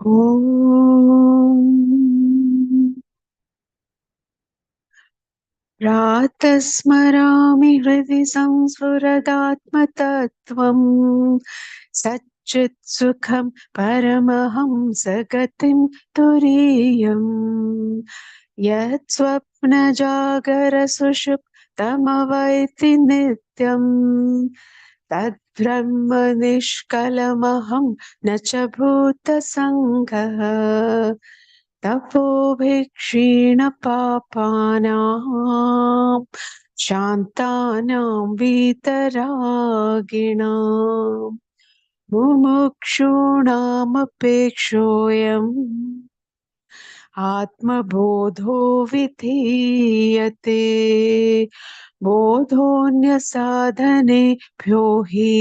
ॐ प्रातः स्मरामि हृदि संस्फुरदात्मतत्त्वम् सच्चित्सुखं परमहंसगतिं तुरीयम् यत् स्वप्नजागरसुषुप्तमवैति नित्यम् तद्ब्रह्म निष्कलमहं न च भूतसङ्गः तपोभिक्षीणपापानां शान्तानां वीतरागिणां मुमुक्षूणामपेक्षोऽयम् आत्मबोधो विधीयते बोधोऽन्यसाधनेभ्यो हि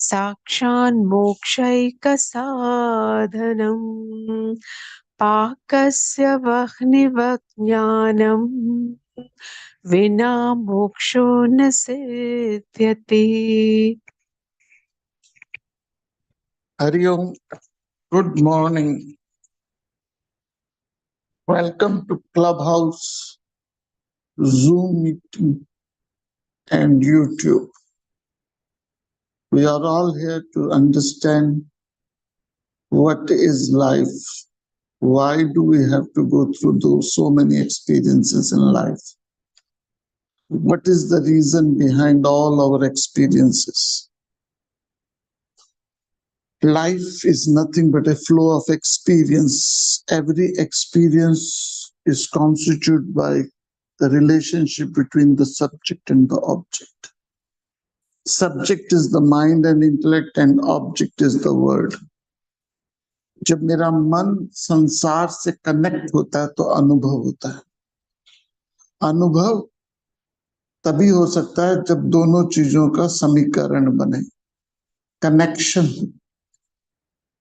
साक्षान्मोक्षैकसाधनम् पाकस्य वह्निवज्ञानम् विना मोक्षो न सिद्ध्यति। Hari Om. Good morning. Welcome to Clubhouse, Zoom meeting, and YouTube. We are all here to understand what is life. Why do we have to go through so many experiences in life? What is the reason behind all our experiences? Life is nothing but a flow of experience. Every experience is constituted by the relationship between the subject and the object. Subject is the mind and intellect, and object is the word. जब मेरा मन संसार से connect होता है तो अनुभव होता है। अनुभव तभी हो सकता है जब दोनों चीजों का समीकरण बने, connection.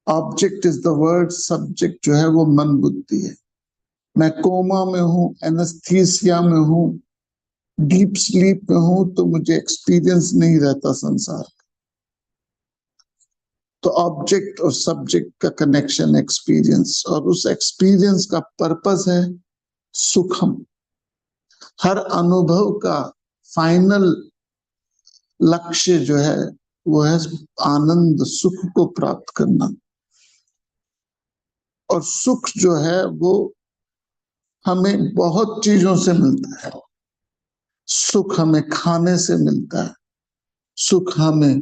Object is the word, subject जो है वो मन बुद्धि है। मैं कोमा में हूं, एनेस्थीसिया में हूं, डीप स्लीप में हूं, तो मुझे एक्सपीरियंस नहीं रहता संसार का। तो ऑब्जेक्ट और सब्जेक्ट का कनेक्शन एक्सपीरियंस, और उस एक्सपीरियंस का पर्पस है सुखम। हर अनुभव का फाइनल लक्ष्य जो है वो है आनंद, सुख को प्राप्त करना। और सुख जो है वो हमें बहुत चीजों से मिलता है। सुख हमें खाने से मिलता है, सुख हमें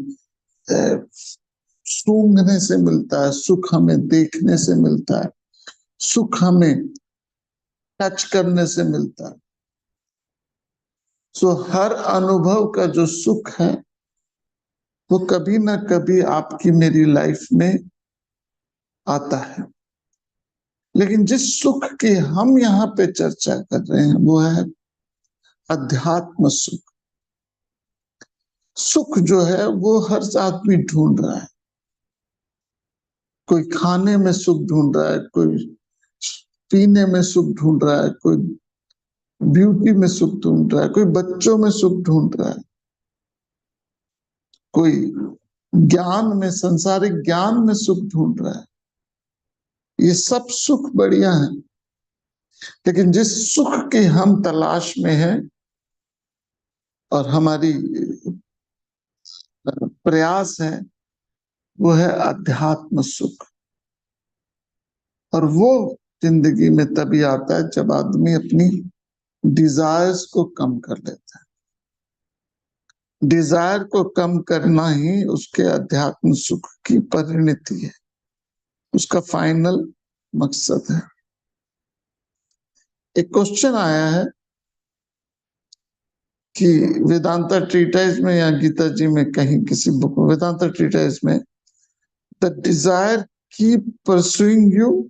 सूंघने से मिलता है, सुख हमें देखने से मिलता है, सुख हमें टच करने से मिलता है। सो हर अनुभव का जो सुख है वो कभी ना कभी आपकी मेरी लाइफ में आता है। लेकिन जिस सुख की हम यहाँ पे चर्चा कर रहे हैं वो है अध्यात्म सुख। सुख जो है वो हर आदमी ढूंढ रहा है। कोई खाने में सुख ढूंढ रहा है, कोई पीने में सुख ढूंढ रहा है, कोई ब्यूटी में सुख ढूंढ रहा है, कोई बच्चों में सुख ढूंढ रहा है, कोई ज्ञान में, संसारिक ज्ञान में सुख ढूंढ रहा है। ये सब सुख बढ़िया है, लेकिन जिस सुख की हम तलाश में हैं और हमारी प्रयास है वो है अध्यात्म सुख। और वो जिंदगी में तभी आता है जब आदमी अपनी डिजायर्स को कम कर लेता है। डिजायर को कम करना ही उसके अध्यात्म सुख की परिणति है, उसका फाइनल मकसद है। एक क्वेश्चन आया है कि वेदांता ट्रीटाइज में या गीता जी में कहीं किसी बुक में, वेदांता ट्रीटाइज में, the desire keep pursuing you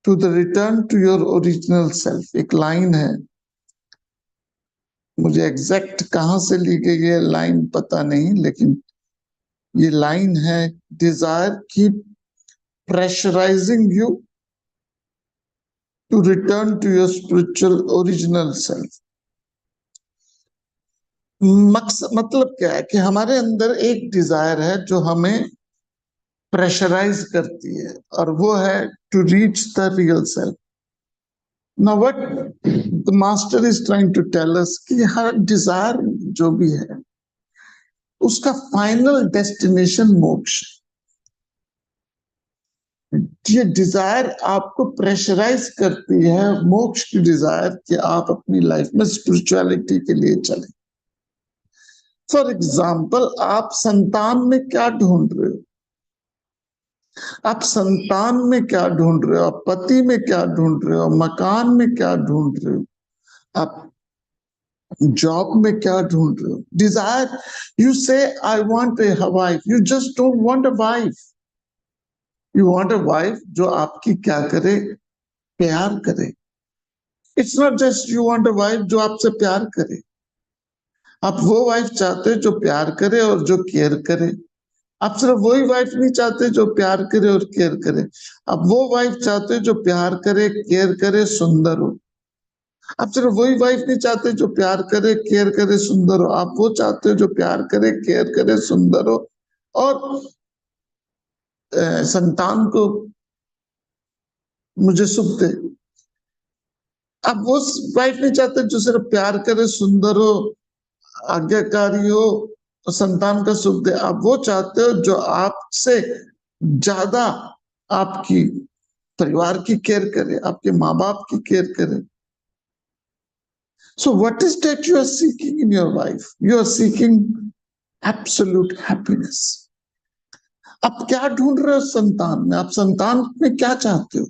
to the return to your original self. एक लाइन है, मुझे एग्जैक्ट कहां से ली गई ये लाइन पता नहीं, लेकिन ये लाइन है, desire keep pressurising you to return to your spiritual original self. मकसद मतलब क्या है कि हमारे अंदर एक डिजायर है जो हमें प्रेशराइज करती है, और वो है to reach the real self. Now what the master is trying to tell us कि हर डिजायर जो भी है उसका फाइनल डेस्टिनेशन मोक्ष है। ये डिजायर आपको प्रेशराइज करती है, मोक्ष की डिजायर, कि आप अपनी लाइफ में स्पिरिचुअलिटी के लिए चलें। फॉर एग्जाम्पल, आप संतान में क्या ढूंढ रहे हो? आप संतान में क्या ढूंढ रहे हो? आप पति में क्या ढूंढ रहे हो? मकान में क्या ढूंढ रहे हो? आप जॉब में क्या ढूंढ रहे हो? डिजायर, यू से I want a wife, you just don't want a wife, you want a wife जो आपकी क्या करे? प्यार करे। It's not just you want a wife जो आपसे प्यार करे, आप वो वाइफ चाहते हो जो प्यार करे और जो केयर करे। आप सिर्फ वही वाइफ नहीं चाहते जो प्यार करे और केयर करे, आप वो वाइफ चाहते हो जो प्यार करे, केयर करे, सुंदर हो। आप सिर्फ वही वाइफ नहीं चाहते जो प्यार करे, केयर करे, सुंदर हो, आप वो चाहते हो जो प्यार करे, केयर करे, सुंदर हो और संतान को मुझे सुख दे। आप वो वाइफ नहीं चाहते जो सिर्फ प्यार करे, सुंदर हो, आज्ञाकारी हो और संतान का सुख दे। आप वो चाहते हो जो आपसे ज्यादा आपकी परिवार की केयर करे, आपके माँ बाप की केयर करे। So what is that you are seeking in your wife? You are seeking absolute happiness. आप क्या ढूंढ रहे हो संतान में? आप संतान में क्या चाहते हो?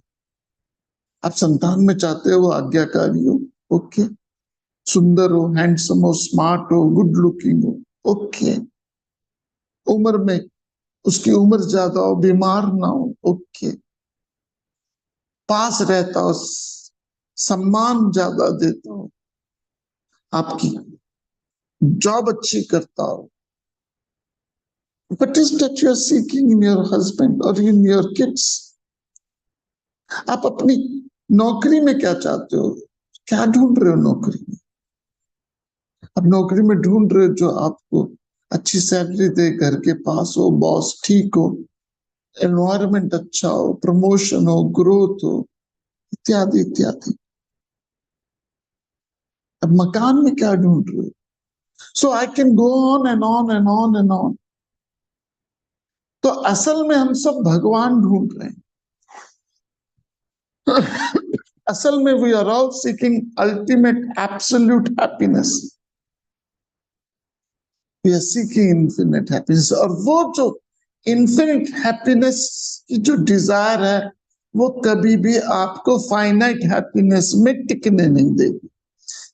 आप संतान में चाहते हो वो आज्ञाकारी हो, ओके, सुंदर हो, हैंडसम हो, स्मार्ट हो, गुड लुकिंग हो, ओके, उम्र में उसकी उम्र ज्यादा हो, बीमार ना हो, ओके, पास रहता हो, सम्मान ज्यादा देता हो, आपकी जॉब अच्छी करता हो। What is that you are seeking in your husband or in your kids? आप अपनी नौकरी में क्या चाहते हो? क्या ढूंढ रहे हो नौकरी में? आप नौकरी में ढूंढ रहे हो जो आपको अच्छी सैलरी दे, घर के पास हो, बॉस ठीक हो, एनवायरनमेंट अच्छा हो, प्रमोशन हो, ग्रोथ हो, इत्यादि इत्यादि। अब मकान में क्या ढूंढ रहे हो? So I can go on and on and on and on. तो असल में हम सब भगवान ढूंढ रहे हैं। असल में we are all seeking ultimate absolute happiness, we are seeking infinite happiness. और वो जो इन्फिनिट हैप्पीनेस की जो डिजायर है वो कभी भी आपको फाइनाइट हैप्पीनेस में टिकने नहीं देगी।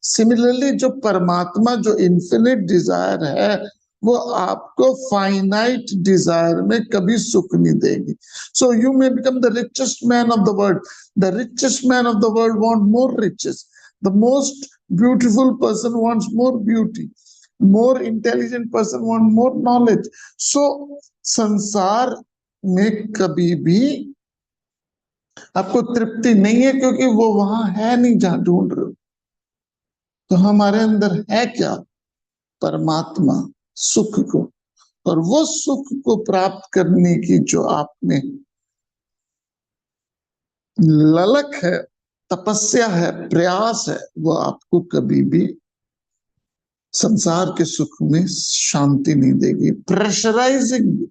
सिमिलरली जो परमात्मा जो इन्फिनिट डिजायर है वो आपको फाइनाइट डिजायर में कभी सुख नहीं देगी। So you may become the richest man of the world, the richest man of the world want more riches, the most beautiful person wants more beauty, more intelligent person want more knowledge. So संसार में कभी भी आपको तृप्ति नहीं है, क्योंकि वो वहां है नहीं जहां ढूंढ रहे हो। तो हमारे अंदर है क्या? परमात्मा, सुख को। और वो सुख को प्राप्त करने की जो आपने ललक है, तपस्या है, प्रयास है, वो आपको कभी भी संसार के सुख में शांति नहीं देगी। प्रेशराइजिंग,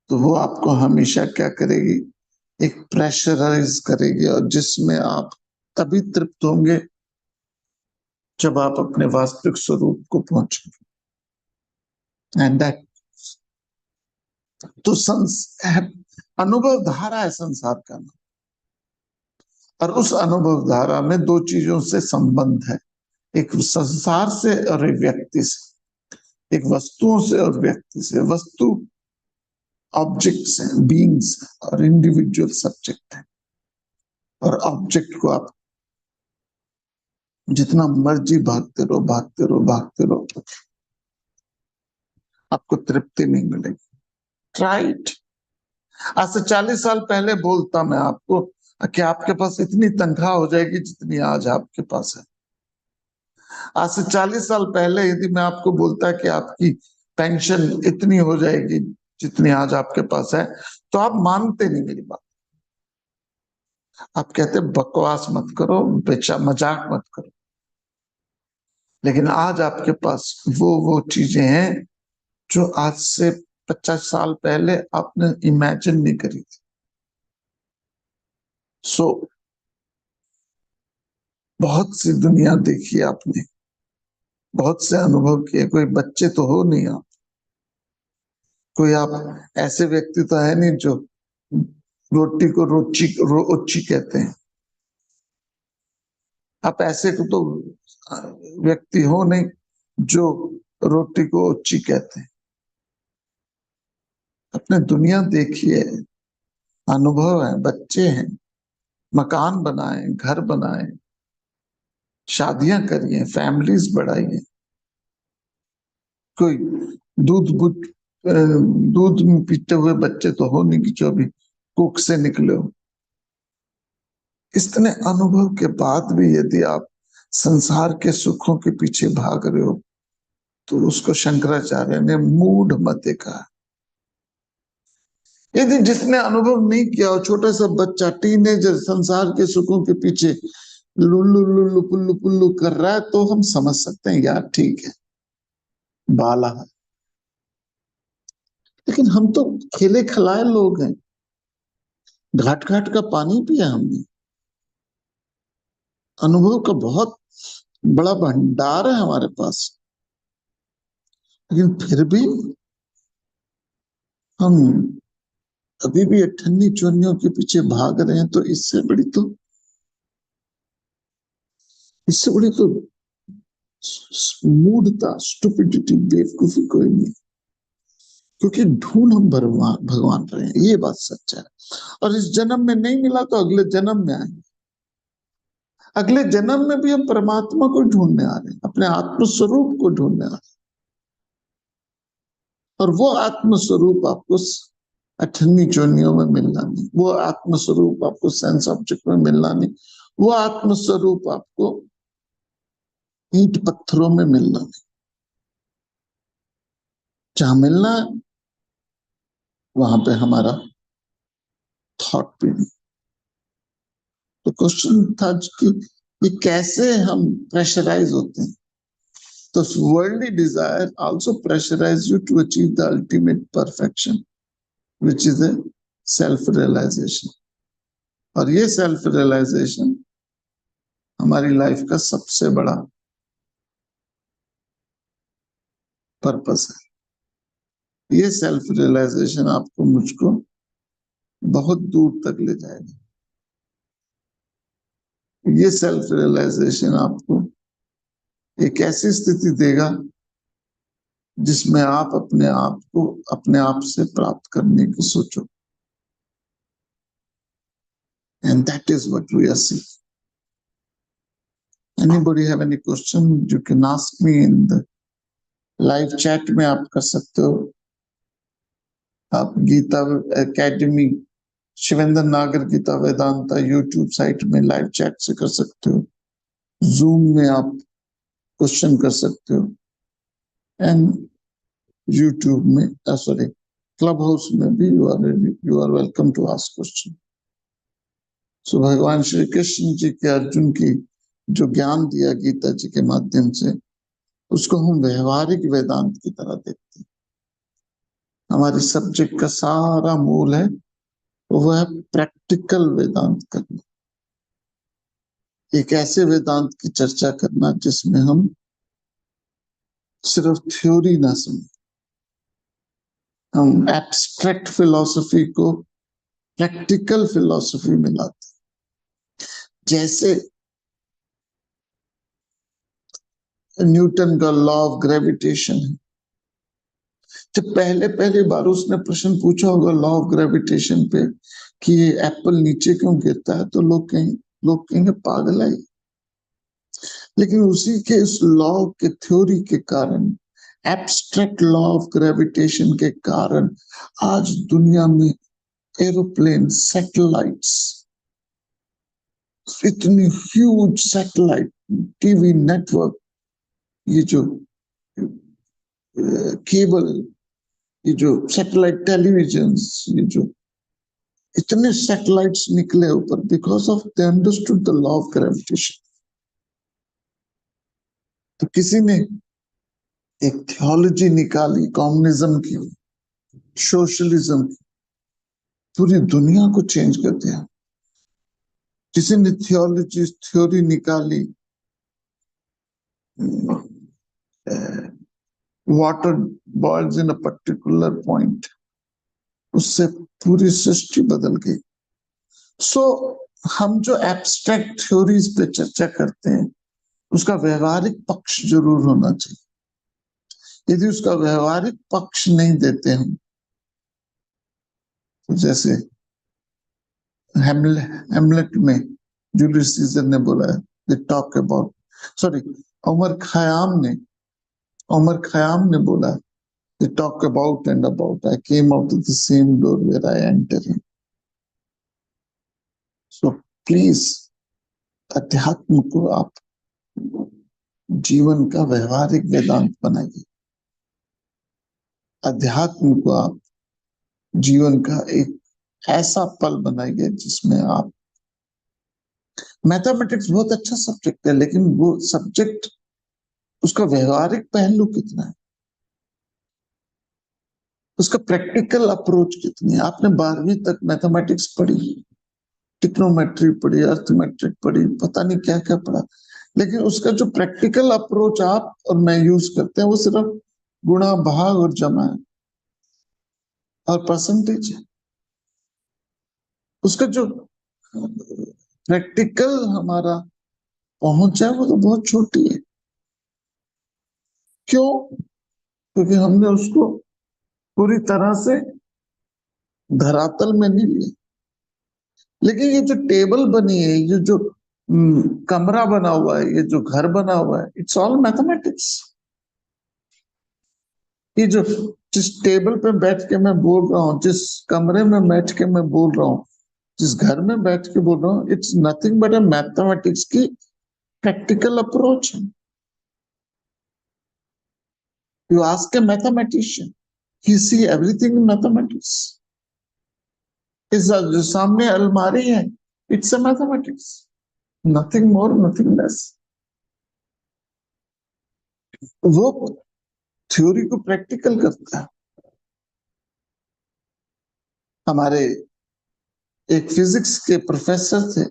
तो वो आपको हमेशा क्या करेगी? एक प्रेशराइज करेगी, और जिसमें आप तभी तृप्त होंगे जब आप अपने वास्तविक स्वरूप को पहुंचेंगे। एंड दैट, तो अनुभव धारा है संसार का नाम। और उस अनुभव धारा में दो चीजों से संबंध है, एक संसार से और एक व्यक्ति से, एक वस्तुओं से और व्यक्ति से। वस्तु ऑब्जेक्ट्स हैं, बीइंग्स, और इंडिविजुअल सब्जेक्ट है। और ऑब्जेक्ट को आप जितना मर्जी भागते रहो, भागते रहो, भागते रहो, आपको तृप्ति नहीं मिलेगी। राइट? आज से 40 साल पहले बोलता मैं आपको कि आपके पास इतनी तनख्वाह हो जाएगी जितनी आज आपके पास है। आज से 40 साल पहले यदि मैं आपको बोलता कि आपकी पेंशन इतनी हो जाएगी जितनी आज आपके पास है, तो आप मानते नहीं मेरी बात। आप कहते बकवास मत करो, बेचा मजाक मत करो। लेकिन आज आपके पास वो चीजें हैं जो आज से 50 साल पहले आपने इमेजिन नहीं करी थी। सो बहुत सी दुनिया देखी आपने, बहुत से अनुभव किए। कोई बच्चे तो हो नहीं आप, कोई आप ऐसे व्यक्ति तो है नहीं जो रोटी को रोची कहते हैं। आप ऐसे को तो व्यक्ति हो नहीं जो रोटी को ओची कहते हैं। अपने दुनिया देखिए, अनुभव है, बच्चे हैं, मकान बनाए, घर बनाए, शादियां करिए, फैमिलीज बढ़ाइए। कोई दूध बुध दूध में पीते हुए बच्चे तो हो नहीं कि जो अभी कुक से निकले हो। इतने अनुभव के बाद भी यदि आप संसार के सुखों के पीछे भाग रहे हो, तो उसको शंकराचार्य ने मूढ़ मते कहा। यदि जिसने अनुभव नहीं किया हो, छोटा सा बच्चा, टीनेजर, संसार के सुखों के पीछे लुल्लु लुल्लु पुल्लु पुल्लु कर रहा है, तो हम समझ सकते हैं यार ठीक है, बाला है। लेकिन हम तो खेले खिलाए लोग हैं, घाट घाट का पानी पिया हमने, अनुभव का बहुत बड़ा भंडार है हमारे पास। लेकिन फिर भी हम अभी भी अठन्नी चोनियों के पीछे भाग रहे हैं, तो इससे बड़ी तो मूढ़ता, स्टुपिडिटी, बेवकूफी कोई नहीं। क्योंकि ढूंढ हम भगवान रहे हैं, ये बात सच है। और इस जन्म में नहीं मिला तो अगले जन्म में आएंगे। अगले जन्म में भी हम परमात्मा को ढूंढने आ रहे हैं, अपने आत्म स्वरूप को ढूंढने आ रहे हैं। और वो आत्म स्वरूप आपको अठन्नी चोनियों में मिलना नहीं, वो आत्म स्वरूप आपको सेंस ऑब्जेक्ट में मिलना नहीं, वो आत्म स्वरूप आपको ईंट पत्थरों में मिलना नहीं। जहां मिलना है वहां पे हमारा थॉट भी नहीं। तो क्वेश्चन था कि ये कैसे हम प्रेशराइज होते हैं। तो worldly desire also pressurise you to achieve the ultimate perfection, which is a self realisation. और ये सेल्फ रियलाइजेशन हमारी लाइफ का सबसे बड़ा पर्पस है। ये सेल्फ रियलाइजेशन आपको मुझको बहुत दूर तक ले जाएगा। ये सेल्फ रियलाइजेशन आपको एक ऐसी स्थिति देगा जिसमें आप अपने आप को अपने आप से प्राप्त करने की सोचो। And that is what we are seeing. Anybody have any question? You can ask me in the live chat में आप कर सकते हो। आप गीता एकेडमी, शिवेंद्र नागर गीता वेदांता यूट्यूब साइट में लाइव चैट से कर सकते हो। जूम में आप क्वेश्चन कर सकते हो। एंड यूट्यूब में सॉरी क्लब हाउस में भी you are welcome to ask question. So भगवान श्री कृष्ण जी के अर्जुन की जो ज्ञान दिया गीता जी के माध्यम से, उसको हम व्यवहारिक वेदांत की तरह देखते हैं। हमारे सब्जेक्ट का सारा मूल है वो है प्रैक्टिकल वेदांत करना। एक ऐसे वेदांत की चर्चा करना जिसमें हम सिर्फ थ्योरी ना समझें, हम एब्स्ट्रैक्ट फिलॉसफी को प्रैक्टिकल फिलॉसफी में लाते। जैसे न्यूटन का लॉ ऑफ ग्रेविटेशन है। जब पहले बार उसने प्रश्न पूछा होगा लॉ ऑफ ग्रेविटेशन पे कि ये एप्पल नीचे क्यों गिरता है, तो लोग कहेंगे पागल है। लेकिन उसी के इस लॉ के थ्योरी के कारण, एब्स्ट्रैक्ट लॉ ऑफ ग्रेविटेशन के कारण आज दुनिया में एरोप्लेन, सैटेलाइट्स, इतनी ह्यूज सैटेलाइट, टीवी नेटवर्क, ये जो केबल, ये जो सैटेलाइट टेलीविजन, ये जो इतने सैटेलाइट्स निकले ऊपर, because of they understood the law of gravitation. तो किसी ने एक थियोलॉजी निकाली कम्युनिज्म की, सोशलिज्म की, पूरी दुनिया को चेंज कर दिया। किसी ने थ्योरी निकाली water boils in a particular point, उससे पूरी सृष्टि बदल गई। सो हम जो एब्स्ट्रैक्ट थ्योरीज पे चर्चा करते हैं, उसका व्यवहारिक पक्ष जरूर होना चाहिए। यदि उसका व्यवहारिक पक्ष नहीं देते हम, तो जैसे हेमलेट में जूलियस सीजर ने बोला है, they talk about, sorry, Omar Khayyam ने बोला, they talk about and about, I came out of the same door where I enter in. So please, अध्यात्म को आप जीवन का व्यवहारिक वेदांत बनाइए। अध्यात्म को आप जीवन का एक ऐसा पल बनाइए जिसमें आप, मैथमेटिक्स बहुत अच्छा सब्जेक्ट है, लेकिन वो सब्जेक्ट, उसका व्यवहारिक पहलू कितना है, उसका प्रैक्टिकल अप्रोच कितनी है। आपने 12वीं तक मैथमेटिक्स पढ़ी, ट्रिग्नोमेट्री पढ़ी, अर्थमेट्रिक पढ़ी, पता नहीं क्या क्या पढ़ा, लेकिन उसका जो प्रैक्टिकल अप्रोच आप और मैं यूज करते हैं, वो सिर्फ गुणा, भाग और जमा है और परसेंटेज है। उसका जो प्रैक्टिकल हमारा पहुंच है, वो तो बहुत छोटी है। क्यों? क्योंकि हमने उसको पूरी तरह से धरातल में नहीं लिया। लेकिन ये जो टेबल बनी है, ये जो कमरा बना हुआ है, ये जो घर बना हुआ है, इट्स ऑल मैथमेटिक्स। ये जो, जिस टेबल पे बैठ के मैं बोल रहा हूँ, जिस कमरे में बैठ के मैं बोल रहा हूँ, जिस घर में बैठ के बोल रहा हूँ, it's nothing but a mathematics की प्रैक्टिकल अप्रोच है। You ask A mathematician, he see everything in mathematics. इस जो सामने अलमारी है, it's a mathematics, nothing more nothing less. वो थ्योरी को प्रैक्टिकल करता है। हमारे एक फिजिक्स के प्रोफेसर थे,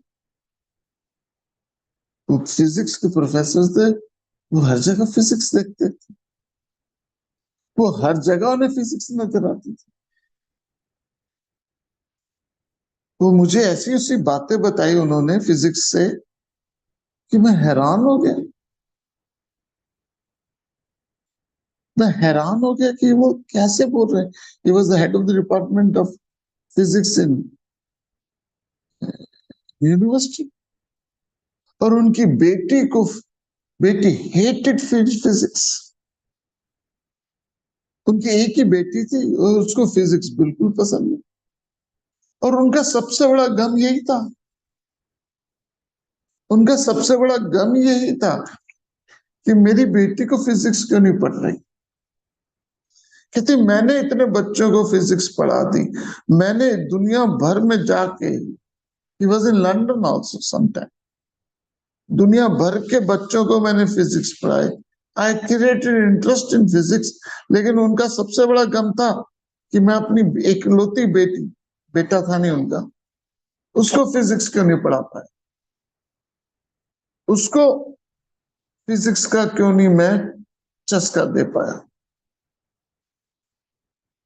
वो फिजिक्स के प्रोफेसर थे, वो हर जगह फिजिक्स देखते थे, वो हर जगह उन्हें फिजिक्स नजर आती थी। वो मुझे ऐसी ऐसी बातें बताई उन्होंने फिजिक्स से कि मैं हैरान हो गया। मैं हैरान हो गया कि वो कैसे बोल रहे हैं। He was the head of the department of physics in university, और उनकी बेटी हेटेड फिजिक्स। उनकी एक ही बेटी थी और उसको फिजिक्स बिल्कुल पसंद नहीं, और उनका सबसे बड़ा गम यही था, उनका सबसे बड़ा गम यही था कि मेरी बेटी को फिजिक्स क्यों नहीं पढ़ रही। कहती, मैंने इतने बच्चों को फिजिक्स पढ़ा दी, मैंने दुनिया भर में जाके, he was in London also sometime, दुनिया भर के बच्चों को मैंने फिजिक्स पढ़ाई, I created interest in physics, लेकिन उनका सबसे बड़ा गम था कि मैं अपनी इकलौती बेटी, बेटा था नहीं उनका, उसको फिजिक्स क्यों नहीं पढ़ा पाया, उसको फिजिक्स का क्यों नहीं मैं चस्का दे पाया।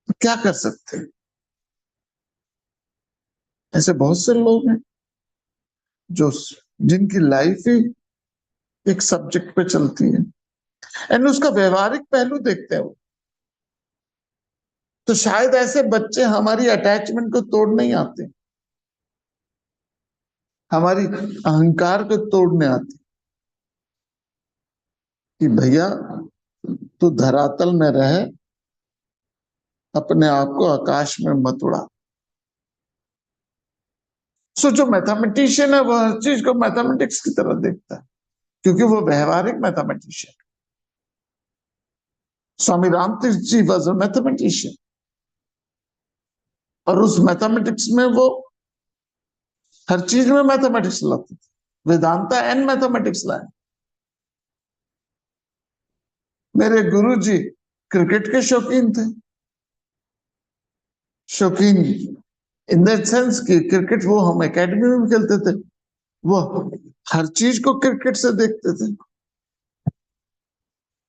तो क्या कर सकते हैं? ऐसे बहुत से लोग हैं जो, जिनकी लाइफ ही एक सब्जेक्ट पे चलती है, एंड उसका व्यवहारिक पहलू देखते हैं वो। तो शायद ऐसे बच्चे हमारी अटैचमेंट को तोड़ने आते, हमारी अहंकार को तोड़ने आते, कि भैया तू धरातल में रहे, अपने आप को आकाश में मत उड़ा। सो जो मैथमेटिशियन है, वो हर चीज को मैथमेटिक्स की तरह देखता है, क्योंकि वो व्यवहारिक mathematician. Swami Ramtirth ji was a mathematician, और उस मैथमेटिक्स में वो हर चीज में मैथमेटिक्स लाते थे। वेदांता एंड मैथमेटिक्स लाए। मेरे गुरुजी क्रिकेट के शौकीन थे। शौकीन इन दैट सेंस कि क्रिकेट वो हम एकेडमी में भी खेलते थे, वो हर चीज को क्रिकेट से देखते थे।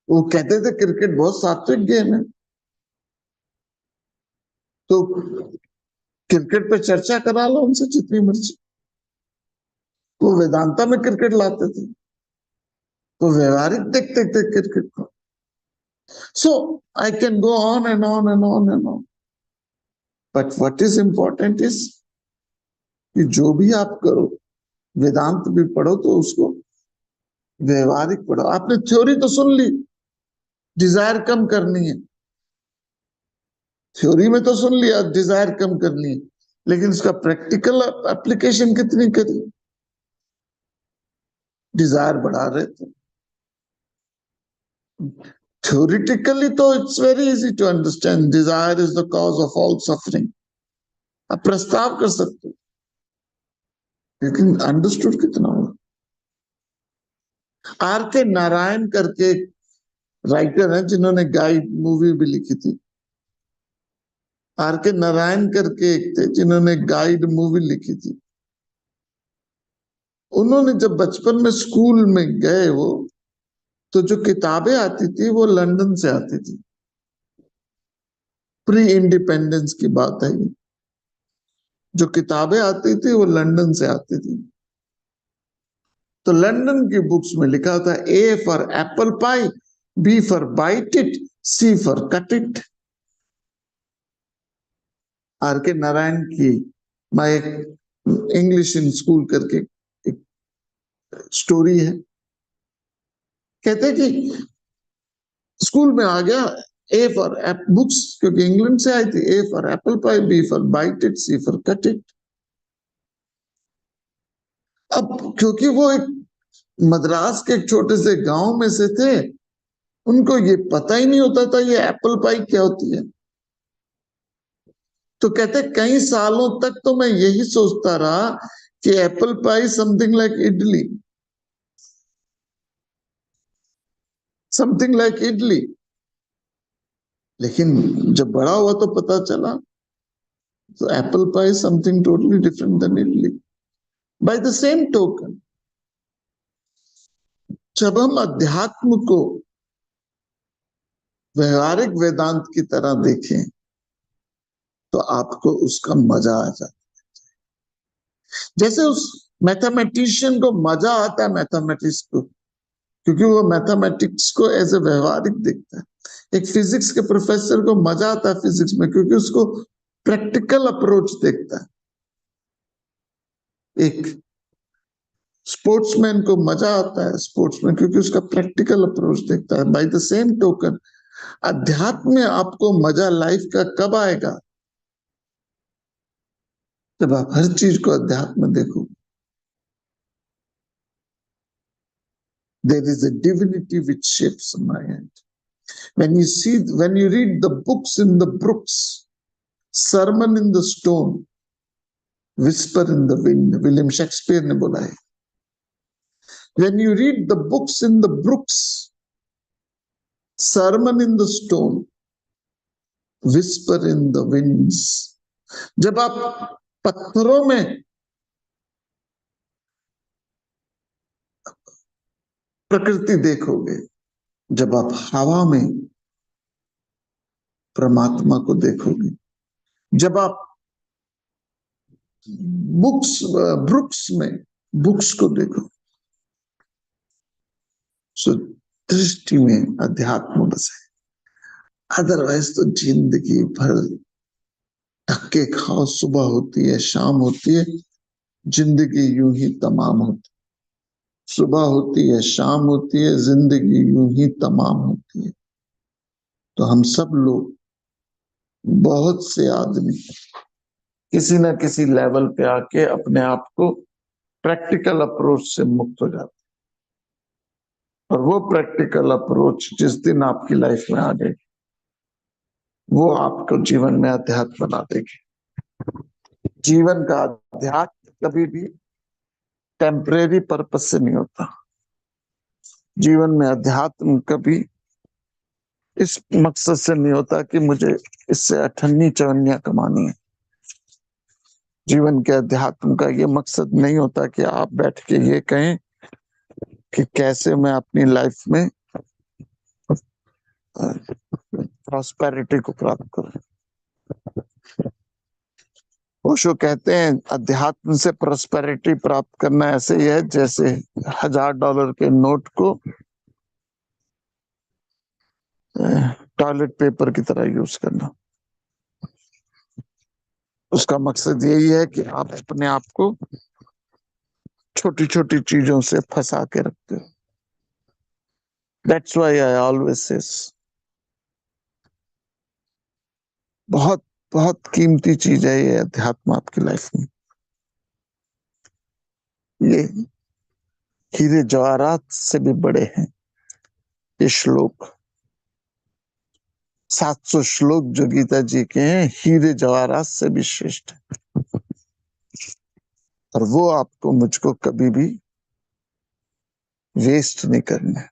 वो कहते थे क्रिकेट बहुत सात्विक गेम है, तो क्रिकेट पे चर्चा करा लो उनसे जितनी मर्जी। वो वेदांता में क्रिकेट लाते थे, तो व्यवहारिक देखते थे क्रिकेट को। So I can go on and on and on and on, but what is important is कि जो भी आप करो, वेदांत भी पढ़ो तो उसको व्यवहारिक पढ़ो। आपने थ्योरी तो सुन ली, डिजायर कम करनी है, थ्योरी में तो सुन लिया डिजायर कम करनी है, लेकिन उसका प्रैक्टिकल एप्लीकेशन कितनी करी? डिजायर बढ़ा रहे थे। थ्योरिटिकली तो it's very easy to understand, desire is the cause of all suffering, आप प्रस्ताव कर सकते हो, लेकिन अंडरस्टूड कितना होगा? आर के नारायण करके राइटर हैं जिन्होंने गाइड मूवी भी लिखी थी। आर के नारायण करके एक थे जिन्होंने गाइड मूवी लिखी थी। उन्होंने जब बचपन में स्कूल में गए वो, तो जो किताबें आती थी वो लंदन से आती थी। प्री इंडिपेंडेंस की बात है ये। जो किताबें आती थी वो लंदन से आती थी। तो लंदन की बुक्स में लिखा था A for apple pie, B for bite it, C for cut it. R K Narayan की माई इंग्लिश इन स्कूल करके एक स्टोरी है। कहते कि स्कूल में आ गया ए फॉर बुक्स, क्योंकि इंग्लैंड से आई थी, A for apple pie, B for bite it, C for cut it. अब क्योंकि वो एक मद्रास के एक छोटे से गांव में से थे, उनको ये पता ही नहीं होता था ये एप्पल पाई क्या होती है। तो कहते कई सालों तक तो मैं यही सोचता रहा कि apple pie something like idli, something like idli. लेकिन जब बड़ा हुआ तो पता चला तो apple pie something totally different than idli. By the same token, जब हम अध्यात्म को व्यवहारिक वेदांत की तरह देखें तो आपको उसका मजा आ जाता है। जैसे उस मैथमेटिशियन को मजा आता है मैथमेटिक्स को, क्योंकि वो मैथमेटिक्स को एज ए व्यवहारिक देखता है। एक फिजिक्स के प्रोफेसर को मजा आता है फिजिक्स में, क्योंकि उसको प्रैक्टिकल अप्रोच देखता है। एक स्पोर्ट्समैन को मजा आता है स्पोर्ट्स में, क्योंकि उसका प्रैक्टिकल अप्रोच देखता है। बाय द सेम टोकन, अध्यात्म में आपको मजा लाइफ का कब आएगा? जब आप हर चीज को अध्यात्म में देखो। There is a divinity which shapes my hand. When you read the books in the brooks, sermon in the stone, whisper in the wind, William Shakespeare ने बोला है। When you read the books in the brooks, sermon in the stone, whisper in the winds. जब आप पत्थरों में प्रकृति देखोगे, जब आप हवा में परमात्मा को देखोगे, जब आप ब्रुक्स में बुक्स को देखो, सो दृष्टि में अध्यात्म बसे। अदरवाइज तो जिंदगी भर धक्के खाओ, सुबह होती है शाम होती है, जिंदगी यूं ही तमाम होती। सुबह होती है शाम होती है, जिंदगी यूं ही तमाम होती है। तो हम सब लोग, बहुत से आदमी किसी ना किसी लेवल पे आके अपने आप को प्रैक्टिकल अप्रोच से मुक्त हो जाते। और वो प्रैक्टिकल अप्रोच जिस दिन आपकी लाइफ में आ गई, वो आपको जीवन में अध्यात्म बना देगी। जीवन का अध्यात्म कभी भी टेम्परेरी पर्पस से नहीं होता। जीवन में अध्यात्म कभी इस मकसद से नहीं होता कि मुझे इससे अठन्नी चवन्नियां कमानी है। जीवन के अध्यात्म का ये मकसद नहीं होता कि आप बैठ के ये कहें कि कैसे मैं अपनी लाइफ में प्रॉस्पेरिटी को प्राप्त करूं। ओशो कहते हैं अध्यात्म से प्रॉस्पेरिटी प्राप्त करना ऐसे ही है जैसे $1000 के नोट को टॉयलेट पेपर की तरह यूज करना। उसका मकसद यही है कि आप अपने आप को छोटी छोटी चीजों से फंसा के रखते हो। That's why I always says बहुत बहुत कीमती चीज है ये अध्यात्म आपकी लाइफ में। ये हीरे जवाहरात से भी बड़े हैं ये श्लोक। 700 श्लोक जो गीता जी के हैं हीरे जवाहरात से भी श्रेष्ठ है। और वो आपको मुझको कभी भी वेस्ट नहीं करना है।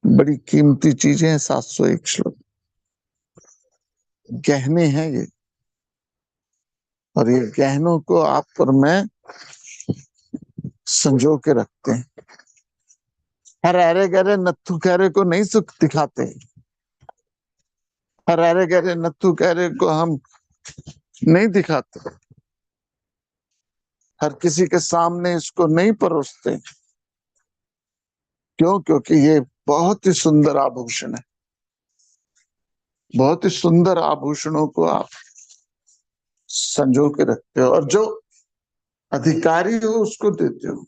बड़ी कीमती चीजें हैं 701 श्लोक, गहने हैं ये। और ये गहनों को आप और मैं संजो के रखते हैं। हर अरे गहरे नत्थु कहरे को नहीं सुख दिखाते। हर अरे गहरे नत्थु कहरे को हम नहीं दिखाते। हर किसी के सामने इसको नहीं परोसते। क्यों? क्योंकि ये बहुत ही सुंदर आभूषण है। बहुत ही सुंदर आभूषणों को आप संजो के रखते हो और जो अधिकारी हो उसको देते हो।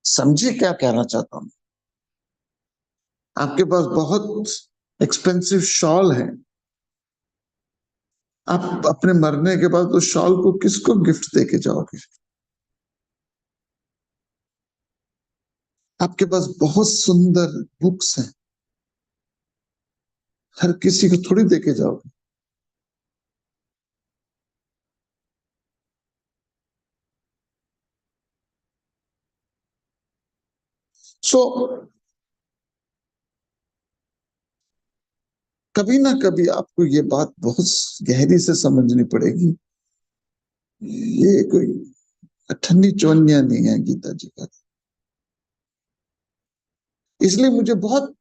समझिए क्या कहना चाहता हूं। आपके पास बहुत एक्सपेंसिव शॉल है, आप अपने मरने के बाद उस शॉल को किसको गिफ्ट देके जाओगे? आपके पास बहुत सुंदर बुक्स हैं, हर किसी को थोड़ी देके जाओगे। सो कभी ना कभी आपको ये बात बहुत गहरी से समझनी पड़ेगी। ये कोई अठन्नी चवन्निया नहीं है गीता जी का। इसलिए मुझे बहुत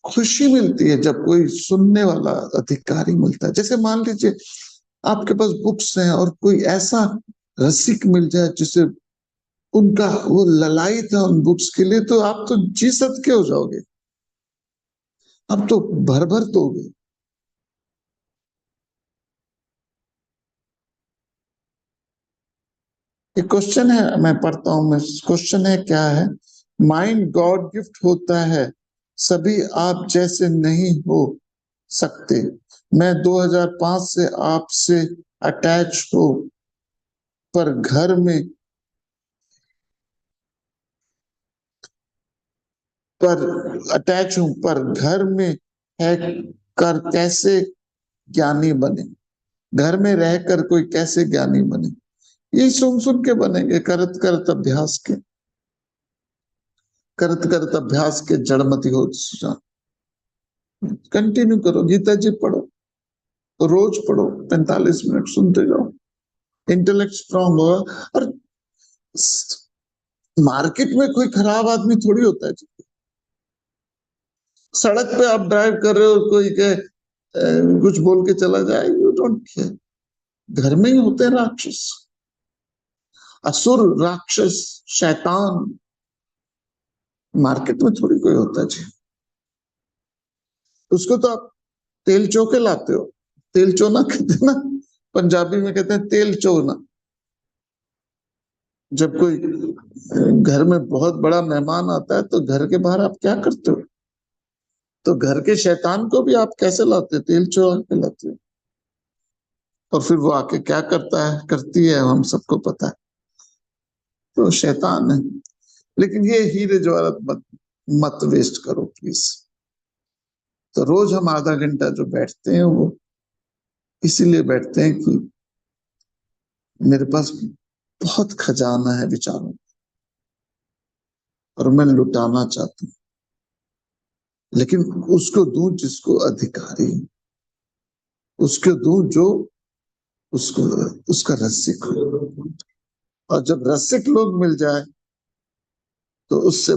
खुशी मिलती है जब कोई सुनने वाला अधिकारी मिलता है। जैसे मान लीजिए आपके पास बुक्स हैं और कोई ऐसा रसिक मिल जाए जिसे उनका वो ललायत है उन बुक्स के लिए, तो आप तो जी सदके हो जाओगे। अब तो भर भर दोगे। एक क्वेश्चन है, मैं पढ़ता हूं। मैं क्वेश्चन है क्या है? माइंड गॉड गिफ्ट होता है, सभी आप जैसे नहीं हो सकते। मैं 2005 से आपसे अटैच हूं पर घर में पर अटैच हूं पर घर में है कर कैसे ज्ञानी बने। घर में रहकर कोई कैसे ज्ञानी बने? ये सुन सुन के बनेंगे, करत करत अभ्यास के। करत करत अभ्यास के जड़मति हो सुजान। कंटिन्यू करो, गीता जी पढ़ो, रोज पढ़ो, 45 मिनट सुनते जाओ, इंटेलेक्ट स्ट्रांग होगा। और मार्केट में कोई खराब आदमी थोड़ी होता है जी। सड़क पे आप ड्राइव कर रहे हो, कोई के कुछ बोल के चला जाए, यू डोंट केयर। घर में ही होते हैं राक्षस, असुर, राक्षस, शैतान। मार्केट में थोड़ी कोई होता है जी। उसको तो आप तेल चो के लाते हो। तेल चोना कहते हैं ना, पंजाबी में कहते हैं तेल चोना। जब कोई घर में बहुत बड़ा मेहमान आता है तो घर के बाहर आप क्या करते हो? तो घर के शैतान को भी आप कैसे लाते? तेल चो के लाते हो। और फिर वो आके क्या करता है, करती है, हम सबको पता है। तो शैतान है। लेकिन ये हीरे जवाहरात मत वेस्ट करो प्लीज। तो रोज हम आधा घंटा जो बैठते हैं वो इसीलिए बैठते हैं कि मेरे पास बहुत खजाना है विचारों और मैं लुटाना चाहता हूं, लेकिन उसको दूं जिसको अधिकारी, उसको दूं जो उसको उसका रसिक हो। और जब रसिक लोग मिल जाए तो उससे